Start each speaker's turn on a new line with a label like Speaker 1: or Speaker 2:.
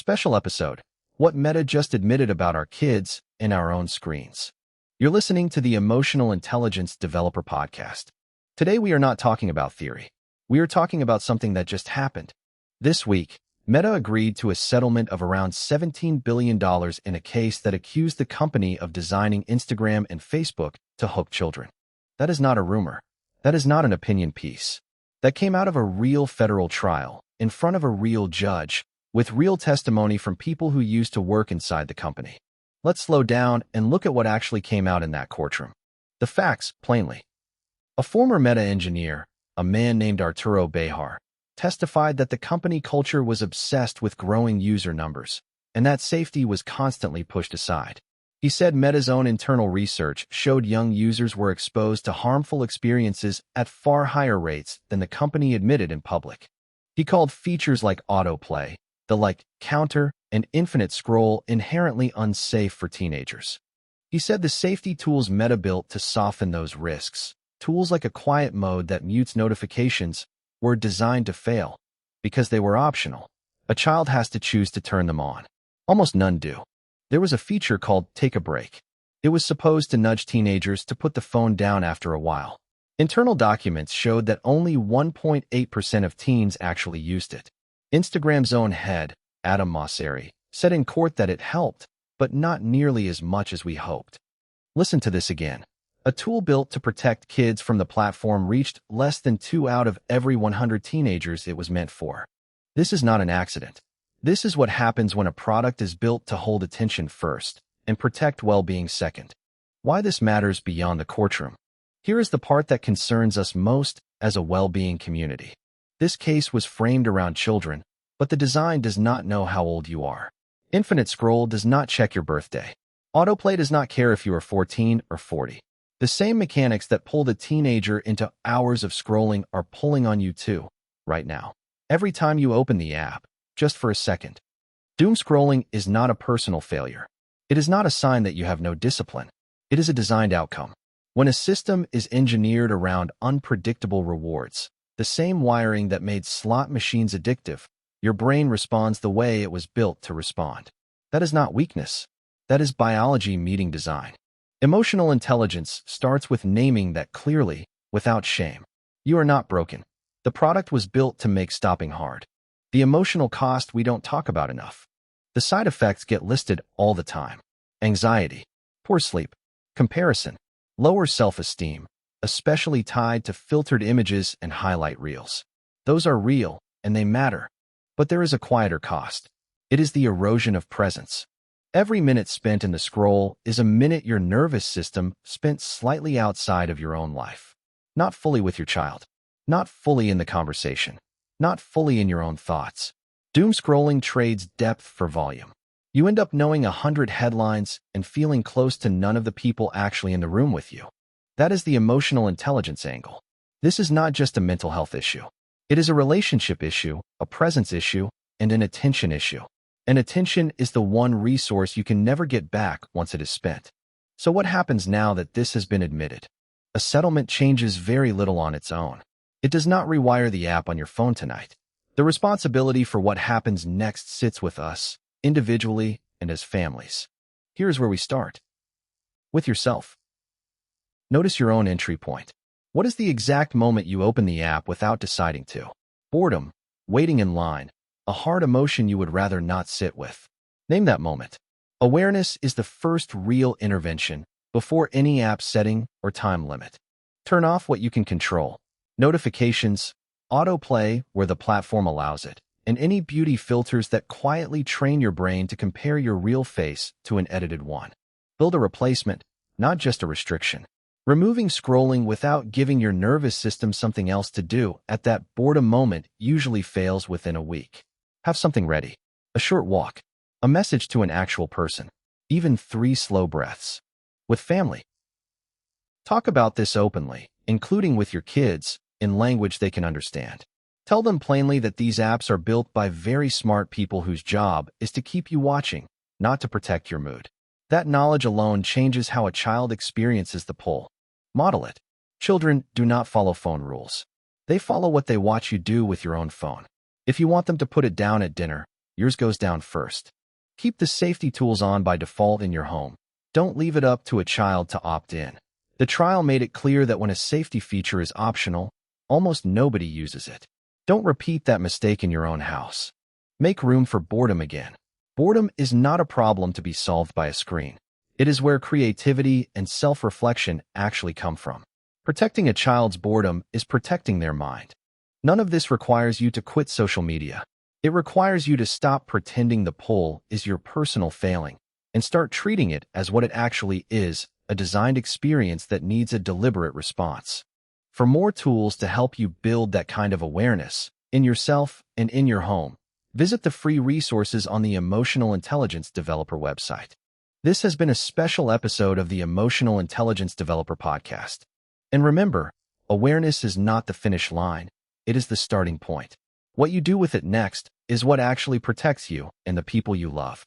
Speaker 1: Special episode: What Meta just admitted about our kids and our own screens. You're listening to the Emotional Intelligence Developer Podcast. Today we are not talking about theory. We are talking about something that just happened. This week, Meta agreed to a settlement of around $17 billion in a case that accused the company of designing Instagram and Facebook to hook children. That is not a rumor. That is not an opinion piece. That came out of a real federal trial, in front of a real judge, with real testimony from people who used to work inside the company. Let's slow down and look at what actually came out in that courtroom. The facts, plainly. A former Meta engineer, a man named Arturo Bejar, testified that the company culture was obsessed with growing user numbers, and that safety was constantly pushed aside. He said Meta's own internal research showed young users were exposed to harmful experiences at far higher rates than the company admitted in public. He called features like autoplay, the like counter, and infinite scroll inherently unsafe for teenagers. He said the safety tools Meta built to soften those risks, tools like a quiet mode that mutes notifications, were designed to fail because they were optional. A child has to choose to turn them on. Almost none do. There was a feature called Take a Break. It was supposed to nudge teenagers to put the phone down after a while. Internal documents showed that only 1.8% of teens actually used it. Instagram's own head, Adam Mosseri, said in court that it helped, but not nearly as much as we hoped. Listen to this again. A tool built to protect kids from the platform reached less than 2 out of every 100 teenagers it was meant for. This is not an accident. This is what happens when a product is built to hold attention first and protect well-being second. Why this matters beyond the courtroom. Here is the part that concerns us most as a well-being community. This case was framed around children, but the design does not know how old you are. Infinite scroll does not check your birthday. Autoplay does not care if you are 14 or 40. The same mechanics that pulled a teenager into hours of scrolling are pulling on you too, right now. Every time you open the app, just for a second. Doom scrolling is not a personal failure. It is not a sign that you have no discipline. It is a designed outcome. When a system is engineered around unpredictable rewards, the same wiring that made slot machines addictive, your brain responds the way it was built to respond. That is not weakness. That is biology meeting design. Emotional intelligence starts with naming that clearly, without shame. You are not broken. The product was built to make stopping hard. The emotional cost we don't talk about enough. The side effects get listed all the time. Anxiety, poor sleep, comparison, lower self-esteem, especially tied to filtered images and highlight reels. Those are real, and they matter. But there is a quieter cost. It is the erosion of presence. Every minute spent in the scroll is a minute your nervous system spent slightly outside of your own life. Not fully with your child. Not fully in the conversation. Not fully in your own thoughts. Doom scrolling trades depth for volume. You end up knowing 100 headlines and feeling close to none of the people actually in the room with you. That is the emotional intelligence angle. This is not just a mental health issue. It is a relationship issue, a presence issue, and an attention issue. And attention is the one resource you can never get back once it is spent. So what happens now that this has been admitted? A settlement changes very little on its own. It does not rewire the app on your phone tonight. The responsibility for what happens next sits with us, individually and as families. Here's where we start. With yourself. Notice your own entry point. What is the exact moment you open the app without deciding to? Boredom, waiting in line, a hard emotion you would rather not sit with. Name that moment. Awareness is the first real intervention before any app setting or time limit. Turn off what you can control. Notifications, autoplay where the platform allows it, and any beauty filters that quietly train your brain to compare your real face to an edited one. Build a replacement, not just a restriction. Removing scrolling without giving your nervous system something else to do at that boredom moment usually fails within a week. Have something ready. A short walk. A message to an actual person. Even 3 slow breaths. With family. Talk about this openly, including with your kids, in language they can understand. Tell them plainly that these apps are built by very smart people whose job is to keep you watching, not to protect your mood. That knowledge alone changes how a child experiences the pull. Model it. Children do not follow phone rules. They follow what they watch you do with your own phone. If you want them to put it down at dinner, yours goes down first. Keep the safety tools on by default in your home. Don't leave it up to a child to opt in. The trial made it clear that when a safety feature is optional, almost nobody uses it. Don't repeat that mistake in your own house. Make room for boredom again. Boredom is not a problem to be solved by a screen. It is where creativity and self-reflection actually come from. Protecting a child's boredom is protecting their mind. None of this requires you to quit social media. It requires you to stop pretending the poll is your personal failing and start treating it as what it actually is, a designed experience that needs a deliberate response. For more tools to help you build that kind of awareness in yourself and in your home, visit the free resources on the Emotional Intelligence Developer website. This has been a special episode of the Emotional Intelligence Developer podcast. And remember, awareness is not the finish line, it is the starting point. What you do with it next is what actually protects you and the people you love.